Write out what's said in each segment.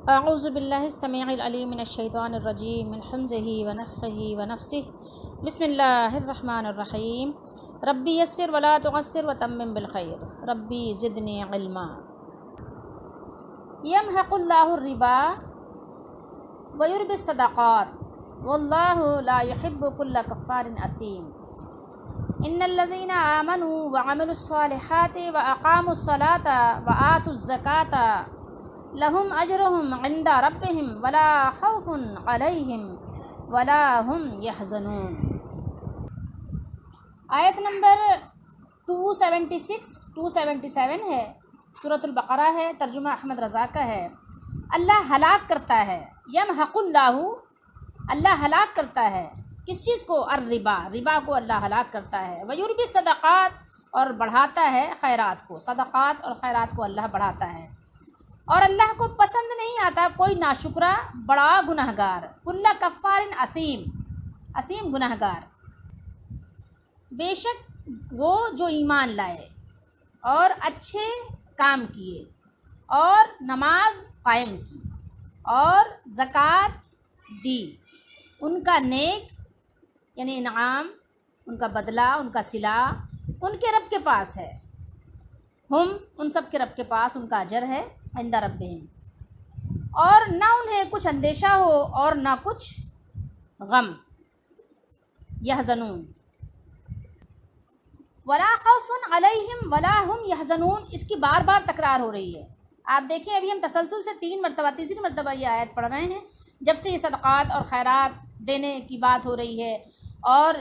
اعوذ باللہ السمیع العلیم من الشیطان الرجیم من حمزہ ونفخہ ونفسہ بسم اللہ الرحمن الرحیم ربی یسر ولا تعسر وتمم بالخیر ربی زدنی علما یمحق اللہ الربا ویربی الصدقات واللہ لا يحب كل کفار اثیم ان الذین آمنوا وعملوا الصالحات واقاموا الصلاة وآتوا الزکاة لہم اجرہم عند ربہم ولا خوف علیہم ولا ہم یحزنون۔ آیت نمبر 276 ہے، سورۃ البقرہ ہے، ترجمہ احمد رضا کا ہے۔ اللہ ہلاک کرتا ہے، یمحق اللہ ہلاک کرتا ہے کس چیز کو؟ ربا کو اللہ ہلاک کرتا ہے، ویربی صدقات اور بڑھاتا ہے خیرات کو، صدقات اور خیرات کو اللہ بڑھاتا ہے۔ اور اللہ کو پسند نہیں آتا کوئی ناشکرا بڑا گنہگار، کل کفار اثیم گنہگار، بے شک وہ جو ایمان لائے اور اچھے کام کیے اور نماز قائم کی اور زکوٰۃ دی، ان کا نیک یعنی انعام، ان کا بدلہ، ان کا صلہ ان کے رب کے پاس ہے، ان سب کے رب کے پاس ان کا اجر ہے عند ربہم، اور نہ انہیں کچھ اندیشہ ہو اور نہ کچھ غم، یحزنون، ولا خوف علیہم ولا ہم یحزنون، اس کی بار بار تکرار ہو رہی ہے۔ آپ دیکھیں ابھی ہم تسلسل سے تیسری مرتبہ یہ آیت پڑھ رہے ہیں، جب سے یہ صدقات اور خیرات دینے کی بات ہو رہی ہے اور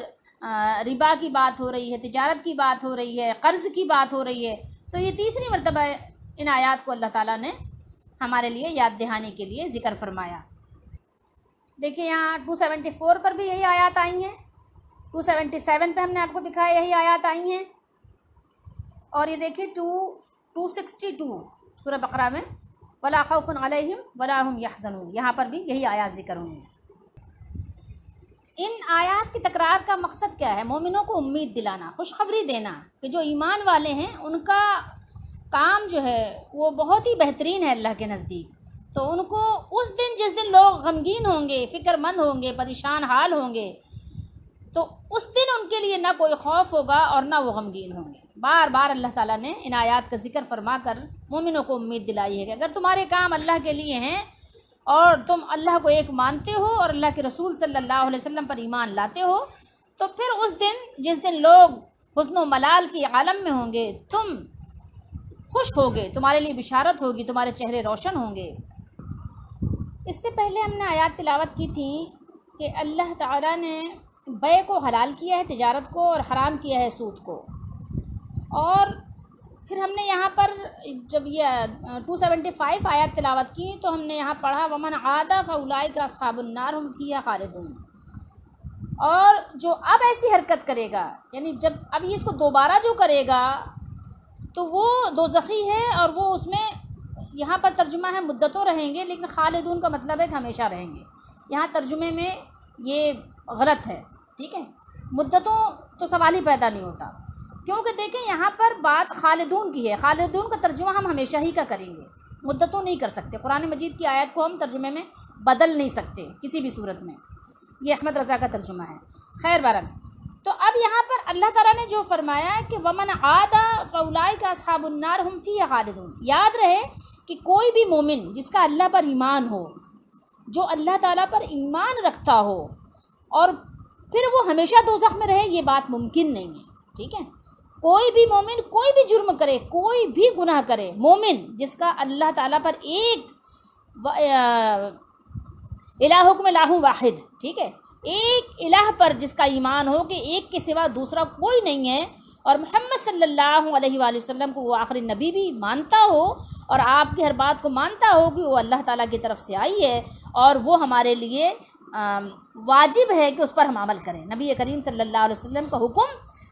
ربا کی بات ہو رہی ہے، تجارت کی بات ہو رہی ہے، قرض کی بات ہو رہی ہے، تو یہ تیسری مرتبہ ان آیات کو اللہ تعالیٰ نے ہمارے لیے یاد دہانے کے لیے ذکر فرمایا۔ دیکھیں یہاں 274 پر بھی یہی آیات آئی ہیں، 277 پہ ہم نے آپ کو دکھایا یہی آیات آئی ہیں، اور یہ دیکھیں 262 سورہ بقرہ میں ولا خوف علیہم ولا هم یحزنون، یہاں پر بھی یہی آیات ذکر ہوئی ہیں۔ ان آیات کی تکرار کا مقصد کیا ہے؟ مومنوں کو امید دلانا، خوشخبری دینا کہ جو ایمان والے ہیں ان کا کام جو ہے وہ بہت ہی بہترین ہے اللہ کے نزدیک، تو ان کو اس دن جس دن لوگ غمگین ہوں گے، فکر مند ہوں گے، پریشان حال ہوں گے، تو اس دن ان کے لیے نہ کوئی خوف ہوگا اور نہ وہ غمگین ہوں گے۔ بار بار اللہ تعالیٰ نے ان آیات کا ذکر فرما کر مومنوں کو امید دلائی ہے کہ اگر تمہارے کام اللہ کے لیے ہیں اور تم اللہ کو ایک مانتے ہو اور اللہ کے رسول صلی اللہ علیہ وسلم پر ایمان لاتے ہو، تو پھر اس دن جس دن لوگ حزن و ملال کی عالم میں ہوں گے تم خوش ہوگے، تمہارے لیے بشارت ہوگی، تمہارے چہرے روشن ہوں گے۔ اس سے پہلے ہم نے آیات تلاوت کی تھی کہ اللہ تعالیٰ نے بیع کو حلال کیا ہے، تجارت کو، اور حرام کیا ہے سود کو، اور پھر ہم نے یہاں پر جب یہ 275 آیات تلاوت کی تو ہم نے یہاں پڑھا ومن عاد فاولئک اصحاب النار هم فیہا خالدون، اور جو اب ایسی حرکت کرے گا یعنی جب اب یہ اس کو دوبارہ جو کرے گا تو وہ دوزخی ہے، اور وہ اس میں یہاں پر ترجمہ ہے مدتوں رہیں گے، لیکن خالدون کا مطلب ہے کہ ہمیشہ رہیں گے، یہاں ترجمے میں یہ غلط ہے، ٹھیک ہے، مدتوں تو سوال ہی پیدا نہیں ہوتا، کیونکہ دیکھیں یہاں پر بات خالدون کی ہے، خالدون کا ترجمہ ہم ہمیشہ ہی کا کریں گے، مدتوں نہیں کر سکتے، قرآن مجید کی آیت کو ہم ترجمے میں بدل نہیں سکتے کسی بھی صورت میں، یہ احمد رضا کا ترجمہ ہے۔ خیر بہرحال، تو اب یہاں پر اللہ تعالیٰ نے جو فرمایا ہے کہ ومن عاد فاولئک اصحاب النار هم فیہا خالدون، یاد رہے کہ کوئی بھی مومن جس کا اللہ پر ایمان ہو، جو اللہ تعالیٰ پر ایمان رکھتا ہو اور پھر وہ ہمیشہ دوزخ میں رہے، یہ بات ممکن نہیں ہے، ٹھیک ہے، کوئی بھی مومن کوئی بھی جرم کرے، کوئی بھی گناہ کرے، مومن جس کا اللہ تعالیٰ پر ایک الہکم الہ واحد، ٹھیک ہے، ایک الہ پر جس کا ایمان ہو کہ ایک کے سوا دوسرا کوئی نہیں ہے، اور محمد صلی اللہ علیہ وآلہ وسلم کو وہ آخری نبی بھی مانتا ہو اور آپ کی ہر بات کو مانتا ہو کہ وہ اللہ تعالیٰ کی طرف سے آئی ہے اور وہ ہمارے لیے واجب ہے کہ اس پر ہم عمل کریں، نبی کریم صلی اللہ علیہ وسلم کا حکم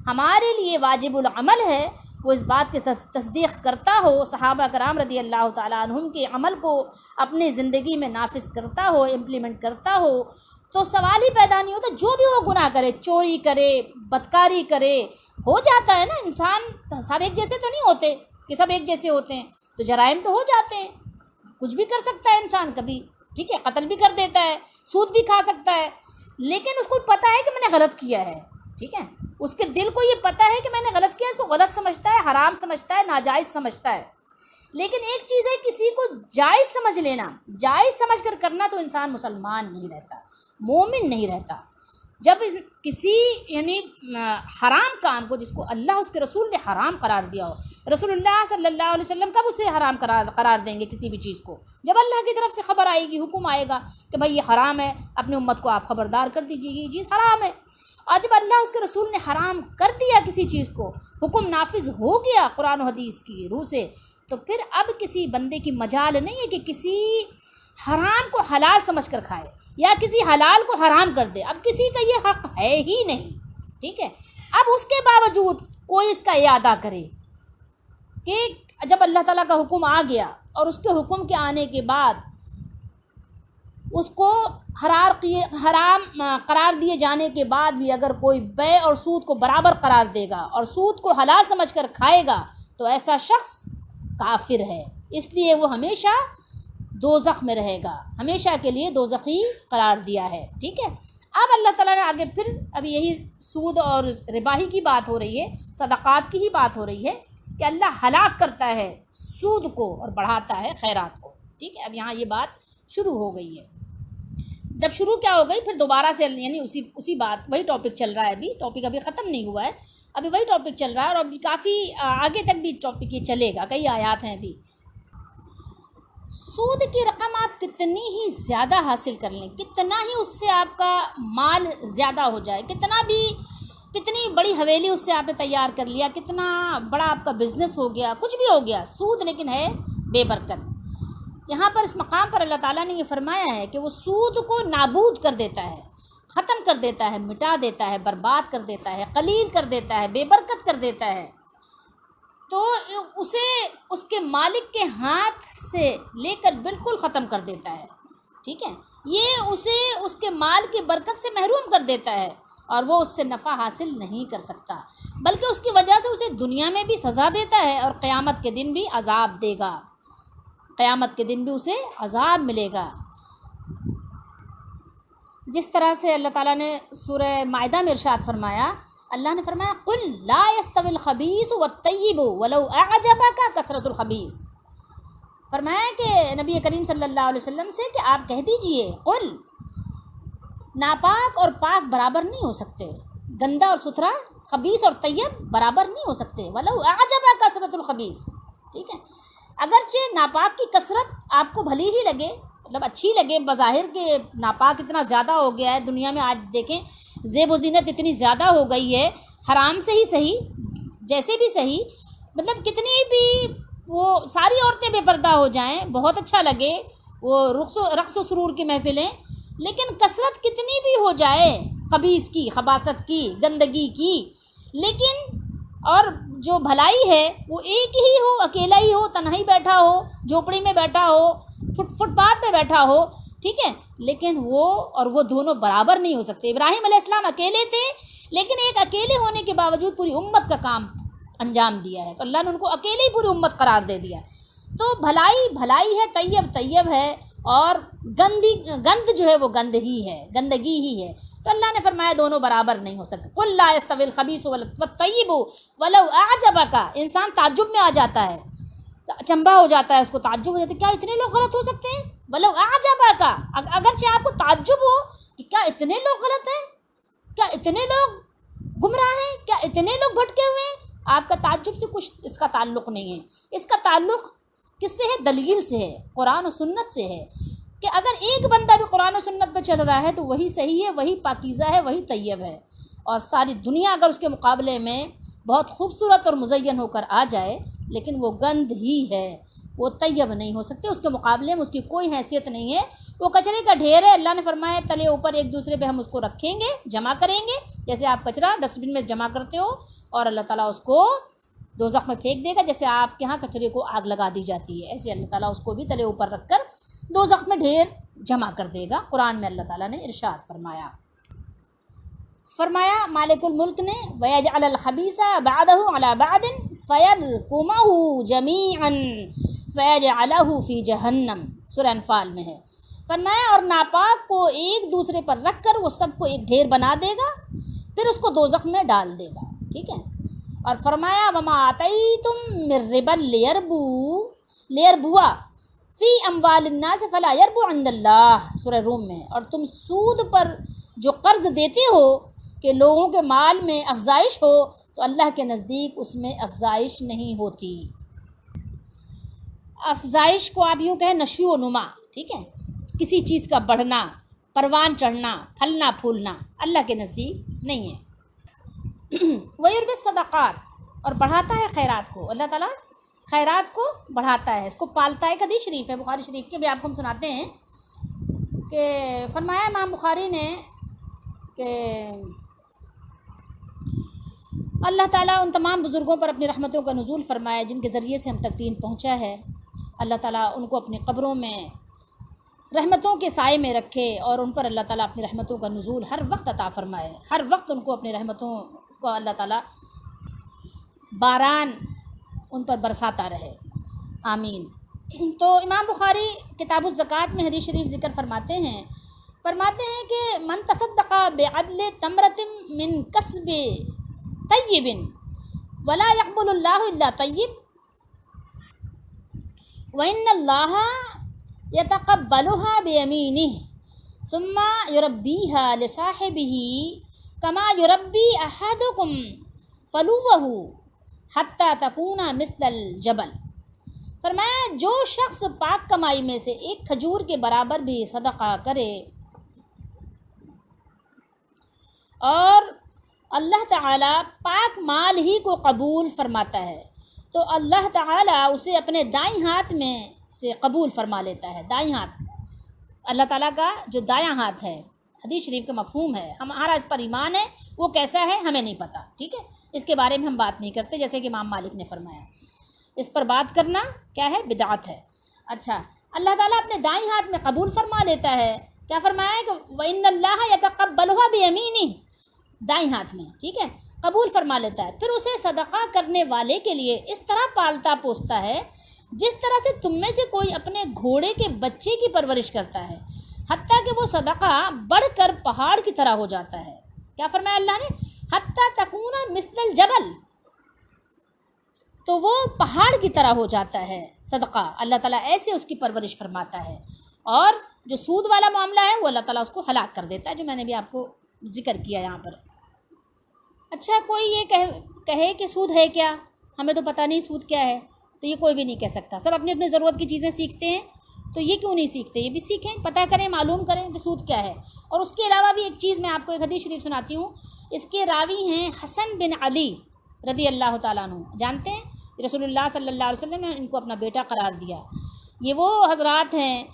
ہمارے لیے واجب العمل ہے، وہ اس بات کی تصدیق کرتا ہو، صحابہ کرام رضی اللہ تعالیٰ عنہم کے عمل کو اپنی زندگی میں نافذ کرتا ہو، امپلیمنٹ کرتا ہو، تو سوال ہی پیدا نہیں ہوتا، جو بھی وہ گناہ کرے، چوری کرے، بدکاری کرے، ہو جاتا ہے نا، انسان سب ایک جیسے تو نہیں ہوتے کہ سب ایک جیسے ہوتے ہیں، تو جرائم تو ہو جاتے ہیں، کچھ بھی کر سکتا ہے انسان کبھی، ٹھیک ہے، قتل بھی کر دیتا ہے، سود بھی کھا سکتا ہے، لیکن اس کو پتہ ہے کہ میں نے غلط کیا ہے، ٹھیک ہے، اس کے دل کو یہ پتہ ہے کہ میں نے غلط کیا، اس کو غلط سمجھتا ہے، حرام سمجھتا ہے، ناجائز سمجھتا ہے۔ لیکن ایک چیز ہے کسی کو جائز سمجھ لینا، جائز سمجھ کر کرنا، تو انسان مسلمان نہیں رہتا، مومن نہیں رہتا۔ جب کسی یعنی حرام کام کو، جس کو اللہ اس کے رسول نے حرام قرار دیا ہو، رسول اللہ صلی اللہ علیہ وسلم کب اسے حرام قرار دیں گے کسی بھی چیز کو؟ جب اللہ کی طرف سے خبر آئے گی، حکم آئے گا کہ بھائی یہ حرام ہے، اپنی امت کو آپ خبردار کر دیجیے یہ چیز حرام ہے۔ اور جب اللہ اس کے رسول نے حرام کر دیا کسی چیز کو، حکم نافذ ہو گیا قرآن و حدیث کی روح سے، تو پھر اب کسی بندے کی مجال نہیں ہے کہ کسی حرام کو حلال سمجھ کر کھائے یا کسی حلال کو حرام کر دے۔ اب کسی کا یہ حق ہے ہی نہیں، ٹھیک ہے۔ اب اس کے باوجود کوئی اس کا یہ ادا کرے کہ جب اللہ تعالیٰ کا حکم آ گیا اور اس کے حکم کے آنے کے بعد اس کو حرام قرار دیے جانے کے بعد بھی اگر کوئی بے اور سود کو برابر قرار دے گا اور سود کو حلال سمجھ کر کھائے گا، تو ایسا شخص کافر ہے، اس لیے وہ ہمیشہ دوزخ میں رہے گا، ہمیشہ کے لیے دوزخی قرار دیا ہے، ٹھیک ہے۔ اب اللہ تعالیٰ نے آگے پھر ابھی یہی سود اور رباہی کی بات ہو رہی ہے، صدقات کی ہی بات ہو رہی ہے کہ اللہ ہلاک کرتا ہے سود کو اور بڑھاتا ہے خیرات کو، ٹھیک ہے۔ اب یہاں یہ بات شروع ہو گئی ہے۔ جب شروع کیا ہو گئی، پھر دوبارہ سے یعنی اسی بات، وہی ٹاپک چل رہا ہے، ابھی ٹاپک ابھی ختم نہیں ہوا ہے، ابھی وہی ٹاپک چل رہا ہے، اور ابھی کافی آگے تک بھی ٹاپک یہ چلے گا، کئی آیات ہیں ابھی۔ سود کی رقم آپ کتنی ہی زیادہ حاصل کر لیں، کتنا ہی اس سے آپ کا مال زیادہ ہو جائے، کتنی بڑی حویلی اس سے آپ نے تیار کر لیا، کتنا بڑا آپ کا بزنس ہو گیا، کچھ بھی ہو گیا، سود لیکن ہے بے برکت۔ یہاں پر اس مقام پر اللہ تعالیٰ نے یہ فرمایا ہے کہ وہ سود کو نابود کر دیتا ہے، ختم کر دیتا ہے، مٹا دیتا ہے، برباد کر دیتا ہے، قلیل کر دیتا ہے، بے برکت کر دیتا ہے، تو اسے اس کے مالک کے ہاتھ سے لے کر بالکل ختم کر دیتا ہے، ٹھیک ہے۔ یہ اسے اس کے مال کی برکت سے محروم کر دیتا ہے اور وہ اس سے نفع حاصل نہیں کر سکتا، بلکہ اس کی وجہ سے اسے دنیا میں بھی سزا دیتا ہے اور قیامت کے دن بھی عذاب دے گا، قیامت کے دن بھی اسے عذاب ملے گا۔ جس طرح سے اللہ تعالیٰ نے سورہ مائدہ میں ارشاد فرمایا، اللہ نے فرمایا قُلْ لَا يَسْتَوِي الْخَبِيثُ وَالطَّيِّبُ وَلَوْ أَعْجَبَكَ كَثْرَةُ الْخَبِيثِ، فرمایا کہ نبی کریم صلی اللہ علیہ وسلم سے کہ آپ کہہ دیجئے، قُلْ، ناپاک اور پاک برابر نہیں ہو سکتے، گندا اور ستھرا، خبیث اور طیب برابر نہیں ہو سکتے، وَلَوْ أَعْجَبَكَ كَثْرَةُ الْخَبِيثِ، ٹھیک ہے۔ اگرچہ ناپاک کی کثرت آپ کو بھلی ہی لگے، مطلب اچھی لگے بظاہر کہ ناپاک اتنا زیادہ ہو گیا ہے، دنیا میں آج دیکھیں زیب و زینت اتنی زیادہ ہو گئی ہے، حرام سے ہی صحیح، جیسے بھی صحیح، مطلب کتنی بھی وہ ساری عورتیں بے پردہ ہو جائیں، بہت اچھا لگے وہ رقص و سرور کی محفلیں، لیکن کثرت کتنی بھی ہو جائے خبیث کی، خباثت کی، گندگی کی، لیکن اور جو بھلائی ہے وہ ایک ہی ہو، اکیلا ہی ہو، تنہائی بیٹھا ہو، جھوپڑی میں بیٹھا ہو، فٹ پاتھ پہ بیٹھا ہو، ٹھیک ہے، لیکن وہ دونوں برابر نہیں ہو سکتے۔ ابراہیم علیہ السلام اکیلے تھے، لیکن ایک اکیلے ہونے کے باوجود پوری امت کا کام انجام دیا ہے، تو اللہ نے ان کو اکیلے ہی پوری امت قرار دے دیا۔ تو بھلائی ہے، طیب ہے، اور گند جو ہے وہ گندگی ہی ہے، تو اللہ نے فرمایا دونوں برابر نہیں ہو سکتے۔ قُلْ لَا يَسْتَوِي الْخَبِيثُ وَالطَّيِّبُ وَلَوْ أَعْجَبَكَ، انسان تعجب میں آ جاتا ہے، چنبا ہو جاتا ہے، اس کو تعجب ہو جاتا ہے، کیا اتنے لوگ غلط ہو سکتے ہیں؟ وَلَوْ أَعْجَبَكَ، اگرچہ آپ کو تعجب ہو کہ کیا اتنے لوگ غلط ہیں، کیا اتنے لوگ گمراہ ہیں، کیا اتنے لوگ بھٹکے ہوئے ہیں، آپ کا تعجب سے کچھ اس کا تعلق نہیں ہے، اس کا تعلق کس سے ہے؟ دلیل سے ہے، قرآن و سنت سے ہے، کہ اگر ایک بندہ بھی قرآن و سنت پہ چل رہا ہے تو وہی صحیح ہے، وہی پاکیزہ ہے، وہی طیب ہے، اور ساری دنیا اگر اس کے مقابلے میں بہت خوبصورت اور مزین ہو کر آ جائے لیکن وہ گند ہی ہے، وہ طیب نہیں ہو سکتے، اس کے مقابلے میں اس کی کوئی حیثیت نہیں ہے، وہ کچرے کا ڈھیر ہے۔ اللہ نے فرمایا تلے اوپر ایک دوسرے پہ ہم اس کو رکھیں گے، جمع کریں گے، جیسے آپ کچرا ڈسٹ بن میں جمع کرتے ہو، اور اللہ تعالیٰ اس کو دوزخ میں پھینک دے گا، جیسے آپ کے ہاں کچرے کو آگ لگا دی جاتی ہے، ایسے اللہ تعالیٰ اس کو بھی تلے اوپر رکھ کر دوزخ میں ڈھیر جمع کر دے گا۔ قرآن میں اللہ تعالیٰ نے ارشاد فرمایا مالک الملک نے وَيَجْعَلَ الْخَبِيثَ بَعْدَهُ عَلَى بَعْدٍ فَيَرْكُمَهُ جَمِيعًا فَيَجْعَلَهُ فِي جَهَنَّمَ، سورہ انفال میں ہے۔ فرمایا اور ناپاک کو ایک دوسرے پر رکھ کر وہ سب کو ایک ڈھیر بنا دے گا، پھر اس کو دوزخ میں ڈال دے گا، ٹھیک ہے۔ اور فرمایا وما آتیتم من ربا لیربوا فی اموال الناس فلا یربو عند اللہ، سورہ روم میں۔ اور تم سود پر جو قرض دیتے ہو کہ لوگوں کے مال میں افزائش ہو، تو اللہ کے نزدیک اس میں افزائش نہیں ہوتی۔ افزائش کو آپ یوں کہیں نشو و نما، ٹھیک ہے، کسی چیز کا بڑھنا، پروان چڑھنا، پھلنا پھولنا، اللہ کے نزدیک نہیں ہے۔ وَيُرْبِي الصَّدَقَاتِ، اور بڑھاتا ہے خیرات کو، اللہ تعالیٰ خیرات کو بڑھاتا ہے، اس کو پالتا ہے۔ ایک حدیث شریف ہے بخاری شریف کے بھی، آپ کو ہم سناتے ہیں کہ فرمایا امام بخاری نے کہ اللہ تعالیٰ ان تمام بزرگوں پر اپنی رحمتوں کا نزول فرمائے جن کے ذریعے سے ہم تک دین پہنچا ہے۔ اللہ تعالیٰ ان کو اپنی قبروں میں رحمتوں کے سائے میں رکھے، اور ان پر اللہ تعالیٰ اپنی رحمتوں کا نزول ہر وقت عطا فرمائے، ہر وقت ان کو اپنی رحمتوں کو اللہ تعالیٰ باران ان پر برساتا رہے، آمین۔ تو امام بخاری کتاب الزکوٰۃ میں حدیث شریف ذکر فرماتے ہیں کہ من تصدق بعدل تمرۃ من کسب طیب ولا یقبل اللہ الا طیب وإن اللہ یتقبلها بیمینہ ثم یربیها لصاحبہ کما یربی احدکم فلوہ حتی تکون مثل الجبل۔ فرمایا جو شخص پاک کمائی میں سے ایک کھجور کے برابر بھی صدقہ کرے اور اللہ تعالیٰ پاک مال ہی کو قبول فرماتا ہے، تو اللہ تعالیٰ اسے اپنے دائیں ہاتھ میں سے قبول فرما لیتا ہے۔ دائیں ہاتھ اللہ تعالیٰ کا جو دایاں ہاتھ ہے، حدیث شریف کا مفہوم ہے، ہمارا اس پر ایمان ہے، وہ کیسا ہے ہمیں نہیں پتہ، ٹھیک ہے، اس کے بارے میں ہم بات نہیں کرتے، جیسے کہ امام مالک نے فرمایا اس پر بات کرنا کیا ہے، بدعت ہے۔ اچھا، اللہ تعالیٰ اپنے دائیں ہاتھ میں قبول فرما لیتا ہے، کیا فرمایا ہے کہ وَإِنَّ اللَّهَ يَتَقَبَّلُهَا بِيَمِينِهِ، دائیں ہاتھ میں، ٹھیک ہے، قبول فرما لیتا ہے، پھر اسے صدقہ کرنے والے کے لیے اس طرح پالتا پوستا ہے جس طرح سے تم میں سے کوئی اپنے گھوڑے کے بچے کی پرورش کرتا ہے، حتیٰ کہ وہ صدقہ بڑھ کر پہاڑ کی طرح ہو جاتا ہے۔ کیا فرمایا اللہ نے، حتیٰ تکون مثل الجبل، تو وہ پہاڑ کی طرح ہو جاتا ہے صدقہ، اللہ تعالیٰ ایسے اس کی پرورش فرماتا ہے۔ اور جو سود والا معاملہ ہے وہ اللہ تعالیٰ اس کو ہلاک کر دیتا ہے، جو میں نے بھی آپ کو ذکر کیا یہاں پر۔ اچھا، کوئی یہ کہے کہ سود ہے کیا، ہمیں تو پتہ نہیں سود کیا ہے، تو یہ کوئی بھی نہیں کہہ سکتا، سب اپنی اپنی ضرورت کی چیزیں سیکھتے ہیں، تو یہ کیوں نہیں سیکھتے، یہ بھی سیکھیں، پتہ کریں، معلوم کریں کہ سود کیا ہے۔ اور اس کے علاوہ بھی ایک چیز میں آپ کو ایک حدیث شریف سناتی ہوں، اس کے راوی ہیں حسن بن علی رضی اللہ تعالیٰ عنہ، جانتے ہیں رسول اللہ صلی اللہ علیہ وسلم نے ان کو اپنا بیٹا قرار دیا۔ یہ وہ حضرات ہیں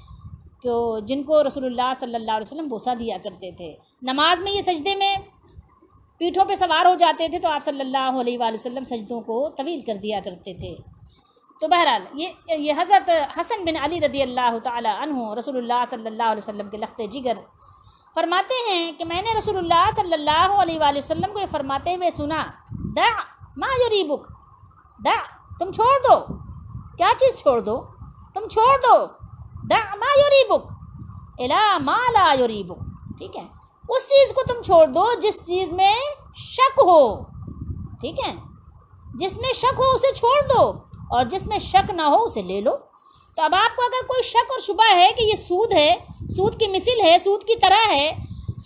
کہ جن کو رسول اللہ صلی اللہ علیہ وسلم بوسہ دیا کرتے تھے، نماز میں یہ سجدے میں پیٹھوں پہ سوار ہو جاتے تھے تو آپ صلی اللہ علیہ وآلہ وسلم سجدوں کو طویل کر دیا کرتے تھے۔ تو بہرحال یہ حضرت حسن بن علی رضی اللہ تعالی عنہ رسول اللہ صلی اللہ علیہ وسلم کے لخت جگر فرماتے ہیں کہ میں نے رسول اللہ صلی اللہ علیہ وآلہ وسلم کو یہ فرماتے ہوئے سنا، دع ما یریبک، دع تم چھوڑ دو، کیا چیز چھوڑ دو، تم چھوڑ دو، دع ما یریبک الی ما لا یریبک، ٹھیک ہے، اس چیز کو تم چھوڑ دو جس چیز میں شک ہو، ٹھیک ہے، جس میں شک ہو اسے چھوڑ دو، اور جس میں شک نہ ہو اسے لے لو۔ تو اب آپ کو اگر کوئی شک اور شبہ ہے کہ یہ سود ہے، سود کی مثل ہے، سود کی طرح ہے،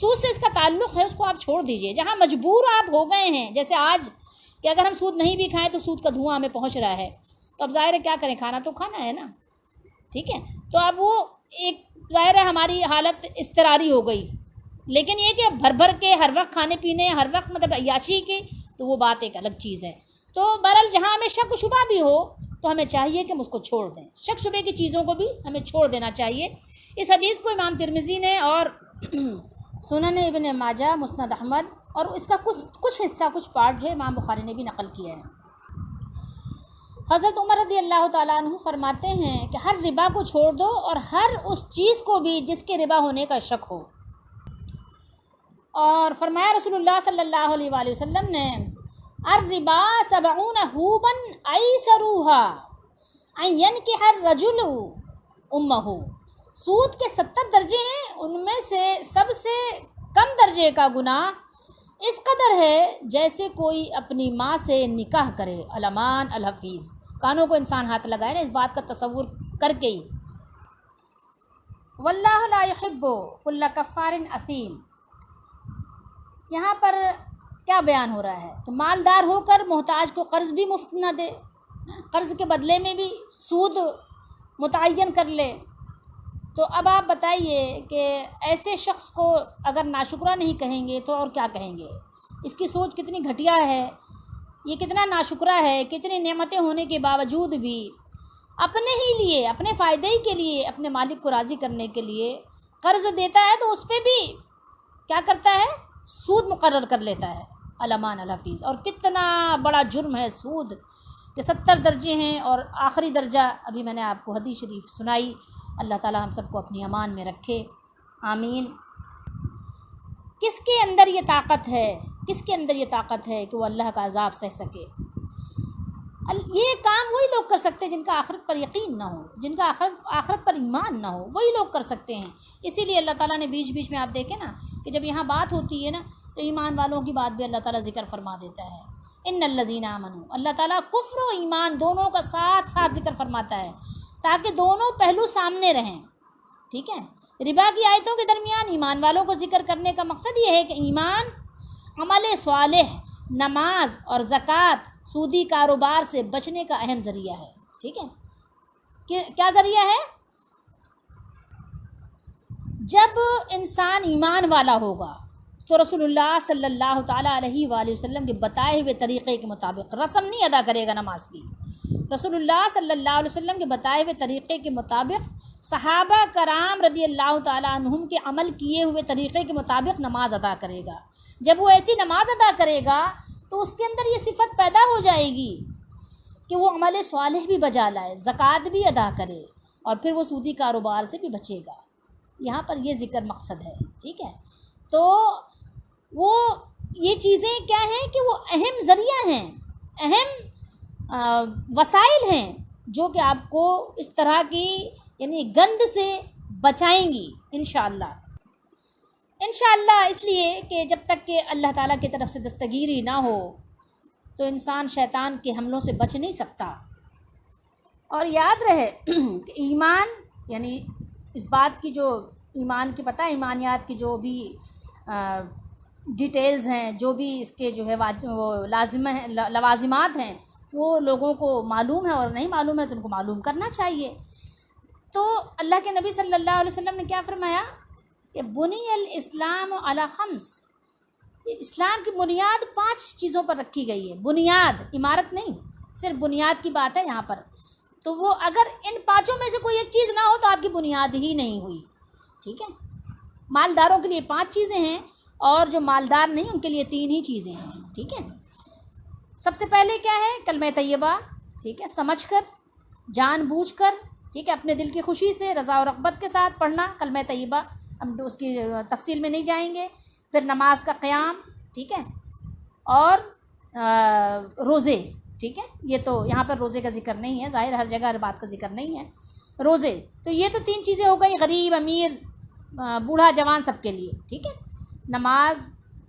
سود سے اس کا تعلق ہے، اس کو آپ چھوڑ دیجئے۔ جہاں مجبور آپ ہو گئے ہیں، جیسے آج کہ اگر ہم سود نہیں بھی کھائیں تو سود کا دھواں ہمیں پہنچ رہا ہے، تو اب ظاہر ہے کیا کریں، کھانا تو کھانا ہے نا، ٹھیک ہے، تو اب وہ ایک ظاہر ہے ہماری حالت اضطراری ہو گئی، لیکن یہ کہ بھر بھر کے ہر وقت کھانے پینے، ہر وقت مطلب عیاشی کی، تو وہ بات ایک الگ چیز ہے۔ تو بہرحال جہاں ہمیں شک و شبہ بھی ہو تو ہمیں چاہیے کہ ہم اس کو چھوڑ دیں، شک شبے کی چیزوں کو بھی ہمیں چھوڑ دینا چاہیے۔ اس حدیث کو امام ترمذی نے اور سنن ابن ماجہ، مسند احمد، اور اس کا کچھ حصہ، کچھ پارٹ جو ہے امام بخاری نے بھی نقل کیا ہے۔ حضرت عمر رضی اللہ تعالیٰ عنہ فرماتے ہیں کہ ہر ربا کو چھوڑ دو، اور ہر اس چیز کو بھی جس کے ربا ہونے کا شک ہو۔ اور فرمایا رسول اللہ صلی اللہ علیہ وآلہ وسلم نے، الربا 70 حوبا ایسروها ان ينكح الرجل امه سود کے 70 درجے ہیں، ان میں سے سب سے کم درجے کا گناہ اس قدر ہے جیسے کوئی اپنی ماں سے نکاح کرے۔ علمان الحفیظ، کانوں کو انسان ہاتھ لگائے نا اس بات کا تصور کر کے ہی۔ واللہ لا يحب کل کفار اثیم، یہاں پر کیا بیان ہو رہا ہے کہ مالدار ہو کر محتاج کو قرض بھی مفت نہ دے، قرض کے بدلے میں بھی سود متعین کر لے۔ تو اب آپ بتائیے کہ ایسے شخص کو اگر ناشکرہ نہیں کہیں گے تو اور کیا کہیں گے؟ اس کی سوچ کتنی گھٹیا ہے، یہ کتنا ناشکرہ ہے، کتنی نعمتیں ہونے کے باوجود بھی اپنے ہی لیے، اپنے فائدے ہی کے لیے، اپنے مالک کو راضی کرنے کے لیے قرض دیتا ہے تو اس پہ بھی کیا کرتا ہے؟ سود مقرر کر لیتا ہے۔ علمان الحفیظ، اور کتنا بڑا جرم ہے سود کہ 70 درجے ہیں، اور آخری درجہ ابھی میں نے آپ کو حدیث شریف سنائی۔ اللہ تعالی ہم سب کو اپنی امان میں رکھے، آمین۔ کس کے اندر یہ طاقت ہے، کس کے اندر یہ طاقت ہے کہ وہ اللہ کا عذاب سہ سکے؟ یہ کام وہی لوگ کر سکتے ہیں جن کا آخرت پر یقین نہ ہو، جن کا آخرت پر ایمان نہ ہو، وہی لوگ کر سکتے ہیں۔ اسی لیے اللہ تعالیٰ نے بیچ بیچ میں آپ دیکھیں نا کہ جب یہاں بات ہوتی ہے نا تو ایمان والوں کی بات بھی اللہ تعالیٰ ذکر فرما دیتا ہے۔ ان الذین آمنوا، اللہ تعالیٰ کفر و ایمان دونوں کا ساتھ ساتھ ذکر فرماتا ہے تاکہ دونوں پہلو سامنے رہیں، ٹھیک ہے۔ ربا کی آیتوں کے درمیان ایمان والوں کو ذکر کرنے کا مقصد یہ ہے کہ ایمان عمل صالح، نماز اور زکوٰۃ سودی کاروبار سے بچنے کا اہم ذریعہ ہے، ٹھیک ہے۔ کیا ذریعہ ہے؟ جب انسان ایمان والا ہوگا تو رسول اللہ صلی اللہ تعالیٰ علیہ وآلہ وسلم کے بتائے ہوئے طریقے کے مطابق رسم نہیں ادا کرے گا نماز کی۔ رسول اللہ صلی اللہ علیہ وسلم کے بتائے ہوئے طریقے کے مطابق صحابہ کرام رضی اللہ تعالیٰ عنہم کے عمل کیے ہوئے طریقے کے مطابق نماز ادا کرے گا۔ جب وہ ایسی نماز ادا کرے گا تو اس کے اندر یہ صفت پیدا ہو جائے گی کہ وہ عمل صالح بھی بجا لائے، زکوٰۃ بھی ادا کرے، اور پھر وہ سودی کاروبار سے بھی بچے گا۔ یہاں پر یہ ذکر مقصد ہے، ٹھیک ہے۔ تو وہ یہ چیزیں کیا ہیں کہ وہ اہم ذریعہ ہیں، اہم وسائل ہیں جو کہ آپ کو اس طرح کی یعنی گند سے بچائیں گی انشاءاللہ۔ انشاءاللہ اس لیے کہ جب تک کہ اللہ تعالیٰ کی طرف سے دستگیری نہ ہو تو انسان شیطان کے حملوں سے بچ نہیں سکتا۔ اور یاد رہے کہ ایمان یعنی اس بات کی جو ایمان کی پتہ ہے، ایمانیات کی جو بھی ڈیٹیلز ہیں، جو بھی اس کے جو ہے وہ لوازمات ہیں، وہ لوگوں کو معلوم ہے، اور نہیں معلوم ہے تو ان کو معلوم کرنا چاہیے۔ تو اللہ کے نبی صلی اللہ علیہ وسلم نے کیا فرمایا کہ بنی الاسلام علی خمس، اسلام کی بنیاد 5 چیزوں پر رکھی گئی ہے۔ بنیاد، عمارت نہیں، صرف بنیاد کی بات ہے یہاں پر۔ تو وہ اگر ان 5 میں سے کوئی ایک چیز نہ ہو تو آپ کی بنیاد ہی نہیں ہوئی، ٹھیک ہے۔ مالداروں کے لیے 5 چیزیں ہیں، اور جو مالدار نہیں ان کے لیے 3 ہی چیزیں ہیں، ٹھیک ہے۔ سب سے پہلے کیا ہے؟ کلمہ طیبہ، ٹھیک ہے، سمجھ کر، جان بوجھ کر، ٹھیک ہے، اپنے دل کی خوشی سے رضا و رغبت کے ساتھ پڑھنا کلمہ طیبہ، ہم اس کی تفصیل میں نہیں جائیں گے۔ پھر نماز کا قیام، ٹھیک ہے، اور روزے، ٹھیک ہے۔ یہ تو یہاں پر روزے کا ذکر نہیں ہے، ظاہر ہر جگہ ہر بات کا ذکر نہیں ہے۔ روزے تو یہ تو 3 چیزیں ہو گئی، غریب امیر بوڑھا جوان سب کے لیے، ٹھیک ہے۔ نماز،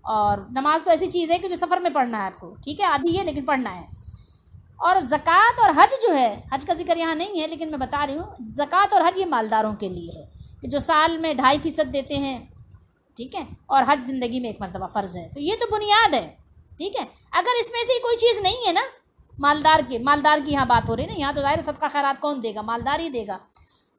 اور نماز تو ایسی چیز ہے کہ جو سفر میں پڑھنا ہے آپ کو، ٹھیک ہے، آدھی ہے لیکن پڑھنا ہے۔ اور زکوٰۃ اور حج جو ہے، حج کا ذکر یہاں نہیں ہے لیکن میں بتا رہی ہوں، زکوٰۃ اور حج یہ مالداروں کے لیے ہے کہ جو سال میں 2.5% دیتے ہیں، ٹھیک ہے، اور حج زندگی میں 1 مرتبہ فرض ہے۔ تو یہ تو بنیاد ہے، ٹھیک ہے۔ اگر اس میں سے کوئی چیز نہیں ہے نا، مالدار کی یہاں بات ہو رہی ہے نا، یہاں تو ظاہر صدقہ خیرات کون دے گا؟ مالدار ہی دے گا۔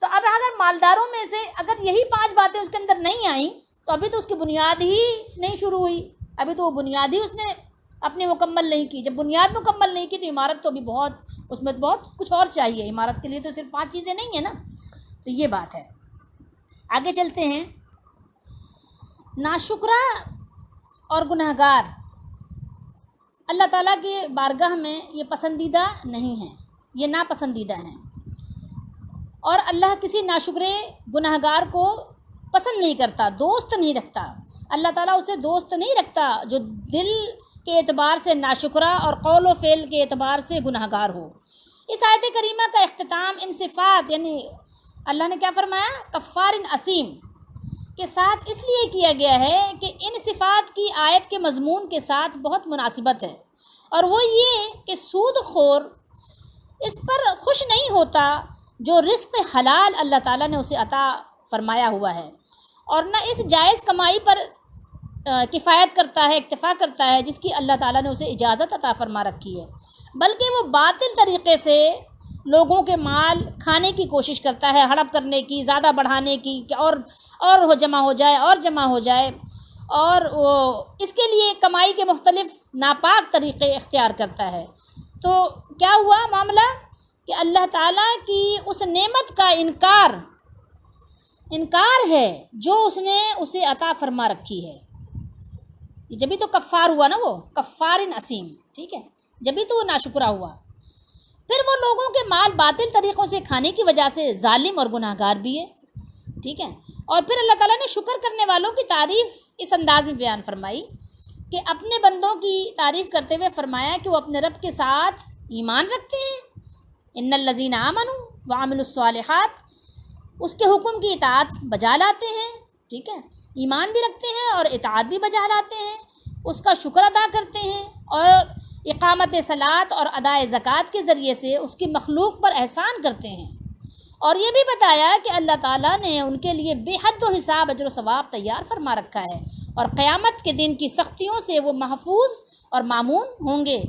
تو اب اگر مالداروں میں سے اگر یہی 5 باتیں اس کے اندر نہیں آئیں تو ابھی تو اس کی بنیاد ہی نہیں شروع ہوئی، ابھی تو وہ بنیاد ہی اس نے اپنی مکمل نہیں کی۔ جب بنیاد مکمل نہیں کی تو عمارت تو ابھی بہت، اس میں بہت کچھ اور چاہیے۔ عمارت کے لیے تو صرف 5 چیزیں نہیں ہیں نا، تو یہ بات ہے۔ آگے چلتے ہیں۔ ناشکرہ اور گنہگار اللہ تعالیٰ کی بارگاہ میں یہ پسندیدہ نہیں ہیں، یہ ناپسندیدہ ہیں، اور اللہ کسی ناشکرے گنہگار کو پسند نہیں کرتا، دوست نہیں رکھتا۔ اللہ تعالیٰ اسے دوست نہیں رکھتا جو دل کے اعتبار سے ناشکرہ اور قول و فعل کے اعتبار سے گنہگار ہو۔ اس آیت کریمہ کا اختتام ان صفات یعنی اللہ نے کیا فرمایا؟ کفار اثیم کے ساتھ اس لیے کیا گیا ہے کہ ان صفات کی آیت کے مضمون کے ساتھ بہت مناسبت ہے، اور وہ یہ کہ سود خور اس پر خوش نہیں ہوتا جو رزق حلال اللہ تعالیٰ نے اسے عطا فرمایا ہوا ہے، اور نہ اس جائز کمائی پر کفایت کرتا ہے، اکتفا کرتا ہے جس کی اللہ تعالیٰ نے اسے اجازت عطا فرما رکھی ہے، بلکہ وہ باطل طریقے سے لوگوں کے مال کھانے کی کوشش کرتا ہے، ہڑپ کرنے کی، زیادہ بڑھانے کی، کہ اور جمع ہو جائے اور جمع ہو جائے، اور وہ اس کے لیے کمائی کے مختلف ناپاک طریقے اختیار کرتا ہے۔ تو کیا ہوا معاملہ کہ اللہ تعالیٰ کی اس نعمت کا انکار ہے جو اس نے اسے عطا فرما رکھی ہے، جبھی تو کفار ہوا نا، وہ کفار اسیم، ٹھیک ہے، جبھی تو وہ ناشکرہ ہوا۔ پھر وہ لوگوں کے مال باطل طریقوں سے کھانے کی وجہ سے ظالم اور گناہ گار بھی ہے، ٹھیک ہے۔ اور پھر اللہ تعالیٰ نے شکر کرنے والوں کی تعریف اس انداز میں بیان فرمائی کہ اپنے بندوں کی تعریف کرتے ہوئے فرمایا کہ وہ اپنے رب کے ساتھ ایمان رکھتے ہیں، ان الذین آمنوا وعملوا الصالحات، اس کے حکم کی اطاعت بجا لاتے ہیں، ٹھیک ہے، ایمان بھی رکھتے ہیں اور اطاعت بھی بجا لاتے ہیں، اس کا شکر ادا کرتے ہیں، اور اقامت صلاۃ اور ادائے زکوٰۃ کے ذریعے سے اس کی مخلوق پر احسان کرتے ہیں۔ اور یہ بھی بتایا کہ اللہ تعالیٰ نے ان کے لیے بے حد و حساب اجر و ثواب تیار فرما رکھا ہے، اور قیامت کے دن کی سختیوں سے وہ محفوظ اور مامون ہوں گے۔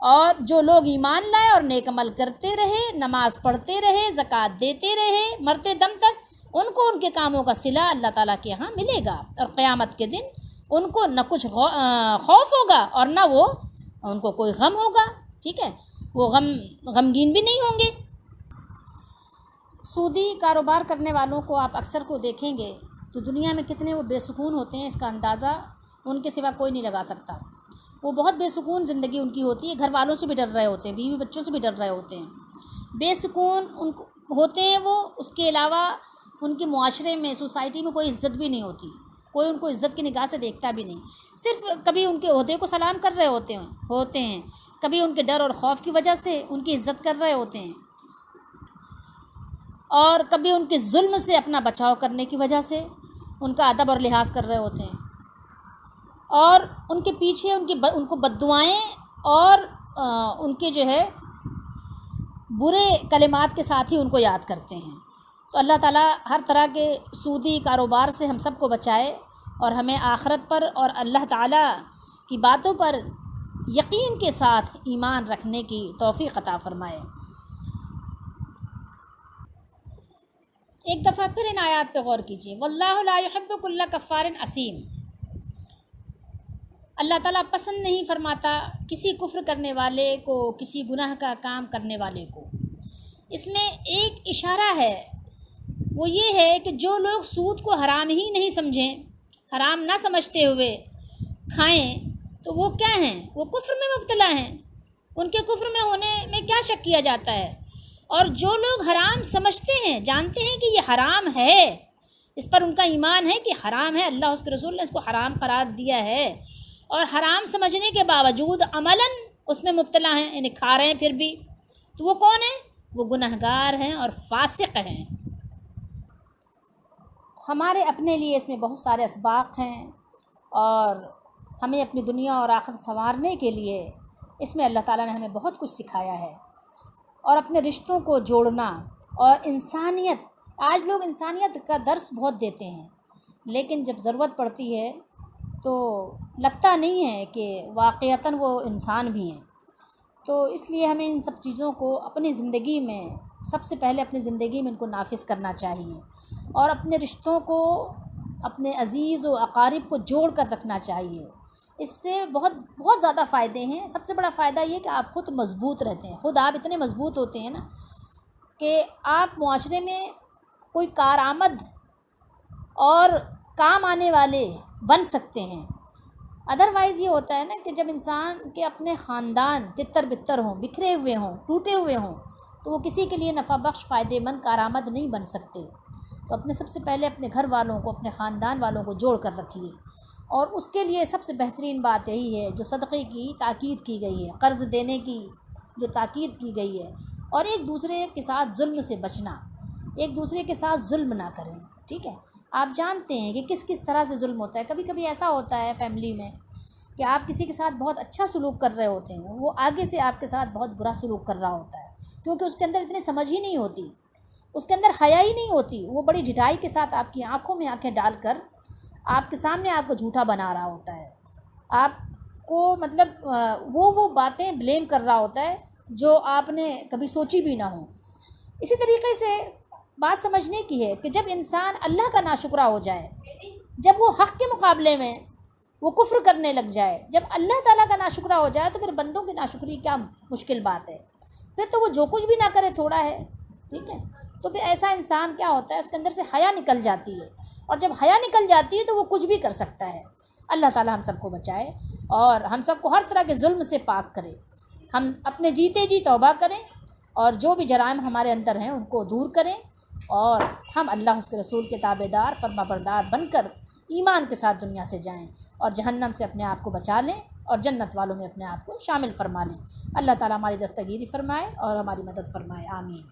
اور جو لوگ ایمان لائے اور نیک عمل کرتے رہے، نماز پڑھتے رہے، زکوٰۃ دیتے رہے، مرتے دم تک ان کو ان کے کاموں کا صلہ اللہ تعالیٰ کے ہاں ملے گا، اور قیامت کے دن ان کو نہ کچھ خوف ہوگا اور نہ وہ ان کو کوئی غم ہوگا، ٹھیک ہے، وہ غمگین بھی نہیں ہوں گے۔ سودی کاروبار کرنے والوں کو آپ اکثر کو دیکھیں گے تو دنیا میں کتنے وہ بے سکون ہوتے ہیں، اس کا اندازہ ان کے سوا کوئی نہیں لگا سکتا۔ وہ بہت بے سکون زندگی ان کی ہوتی ہے، گھر والوں سے بھی ڈر رہے ہوتے ہیں، بیوی بچوں سے بھی ڈر رہے ہوتے ہیں، بے سکون ان کو ہوتے ہیں وہ۔ اس کے علاوہ ان کے معاشرے میں، سوسائٹی میں کوئی عزت بھی نہیں ہوتی، کوئی ان کو عزت کی نگاہ سے دیکھتا بھی نہیں، صرف کبھی ان کے عہدے کو سلام کر رہے ہوتے ہیں، کبھی ان کے ڈر اور خوف کی وجہ سے ان کی عزت کر رہے ہوتے ہیں، اور کبھی ان کے ظلم سے اپنا بچاؤ کرنے کی وجہ سے ان کا ادب اور لحاظ کر رہے ہوتے ہیں، اور ان کے پیچھے ان کو بددعائیں اور ان کے جو ہے برے کلمات کے ساتھ ہی ان کو یاد کرتے ہیں۔ تو اللہ تعالیٰ ہر طرح کے سودی کاروبار سے ہم سب کو بچائے، اور ہمیں آخرت پر اور اللہ تعالیٰ کی باتوں پر یقین کے ساتھ ایمان رکھنے کی توفیق عطا فرمائے۔ ایک دفعہ پھر ان آیات پہ غور کیجیے، واللہ لا یحب کل کفار اثیم، اللہ تعالیٰ پسند نہیں فرماتا کسی کفر کرنے والے کو، کسی گناہ کا کام کرنے والے کو۔ اس میں ایک اشارہ ہے، وہ یہ ہے کہ جو لوگ سود کو حرام ہی نہیں سمجھیں، حرام نہ سمجھتے ہوئے کھائیں، تو وہ کیا ہیں؟ وہ کفر میں مبتلا ہیں، ان کے کفر میں ہونے میں کیا شک کیا جاتا ہے۔ اور جو لوگ حرام سمجھتے ہیں، جانتے ہیں کہ یہ حرام ہے، اس پر ان کا ایمان ہے کہ حرام ہے، اللہ اس کے رسول نے اس کو حرام قرار دیا ہے، اور حرام سمجھنے کے باوجود عملاً اس میں مبتلا ہیں، یعنی کھا رہے ہیں پھر بھی، تو وہ کون ہیں؟ وہ گنہگار ہیں اور فاسق ہیں۔ ہمارے اپنے لیے اس میں بہت سارے اسباق ہیں، اور ہمیں اپنی دنیا اور آخرت سنوارنے کے لیے اس میں اللہ تعالیٰ نے ہمیں بہت کچھ سکھایا ہے، اور اپنے رشتوں کو جوڑنا اور انسانیت۔ آج لوگ انسانیت کا درس بہت دیتے ہیں، لیکن جب ضرورت پڑتی ہے تو لگتا نہیں ہے کہ واقعتاً وہ انسان بھی ہیں۔ تو اس لیے ہمیں ان سب چیزوں کو اپنی زندگی میں، سب سے پہلے اپنی زندگی میں ان کو نافذ کرنا چاہیے، اور اپنے رشتوں کو، اپنے عزیز و اقارب کو جوڑ کر رکھنا چاہیے۔ اس سے بہت بہت زیادہ فائدے ہیں۔ سب سے بڑا فائدہ یہ کہ آپ خود مضبوط رہتے ہیں، خود آپ اتنے مضبوط ہوتے ہیں نا کہ آپ معاشرے میں کوئی کارآمد اور کام آنے والے بن سکتے ہیں۔ ادروائز یہ ہوتا ہے نا کہ جب انسان کے اپنے خاندان تتر بتر ہوں، بکھرے ہوئے ہوں، ٹوٹے ہوئے ہوں، تو وہ کسی کے لیے نفع بخش، فائدے مند، کارآمد نہیں بن سکتے۔ تو اپنے سب سے پہلے اپنے گھر والوں کو، اپنے خاندان والوں کو جوڑ کر رکھیے، اور اس کے لیے سب سے بہترین بات یہی ہے جو صدقے کی تاکید کی گئی ہے، قرض دینے کی جو تاکید کی گئی ہے، اور ایک دوسرے کے ساتھ ظلم سے بچنا۔ ایک دوسرے کے ساتھ ظلم نہ کریں، ٹھیک ہے۔ آپ جانتے ہیں کہ کس کس طرح سے ظلم ہوتا ہے، کبھی کبھی ایسا ہوتا ہے فیملی میں کہ آپ کسی کے ساتھ بہت اچھا سلوک کر رہے ہوتے ہیں، وہ آگے سے آپ کے ساتھ بہت برا سلوک کر رہا ہوتا ہے، کیونکہ اس کے اندر اتنی سمجھ ہی نہیں ہوتی، اس کے اندر حیا ہی نہیں ہوتی، وہ بڑی ڈھٹائی کے ساتھ آپ کی آنکھوں میں آنکھیں ڈال کر آپ کے سامنے آپ کو جھوٹا بنا رہا ہوتا ہے، آپ کو مطلب وہ باتیں بلیم کر رہا ہوتا ہے جو آپ نے کبھی سوچی بھی نہ ہو۔ اسی طریقے سے بات سمجھنے کی ہے کہ جب انسان اللہ کا ناشکرہ ہو جائے، جب وہ حق کے مقابلے میں وہ کفر کرنے لگ جائے، جب اللہ تعالیٰ کا ناشکرہ ہو جائے تو پھر بندوں کی ناشکری کیا مشکل بات ہے، پھر تو وہ جو کچھ بھی نہ کرے تھوڑا ہے، ٹھیک ہے۔ تو پھر ایسا انسان کیا ہوتا ہے، اس کے اندر سے حیا نکل جاتی ہے، اور جب حیا نکل جاتی ہے تو وہ کچھ بھی کر سکتا ہے۔ اللہ تعالیٰ ہم سب کو بچائے اور ہم سب کو ہر طرح کے ظلم سے پاک کرے، ہم اپنے جیتے جی توبہ کریں اور جو بھی جرائم ہمارے اندر ہیں ان کو دور کریں، اور ہم اللہ اس کے رسول کے تابع دار فرما بردار بن کر ایمان کے ساتھ دنیا سے جائیں اور جہنم سے اپنے آپ کو بچا لیں اور جنت والوں میں اپنے آپ کو شامل فرما لیں۔ اللہ تعالیٰ ہماری دستگیری فرمائے اور ہماری مدد فرمائے، آمین۔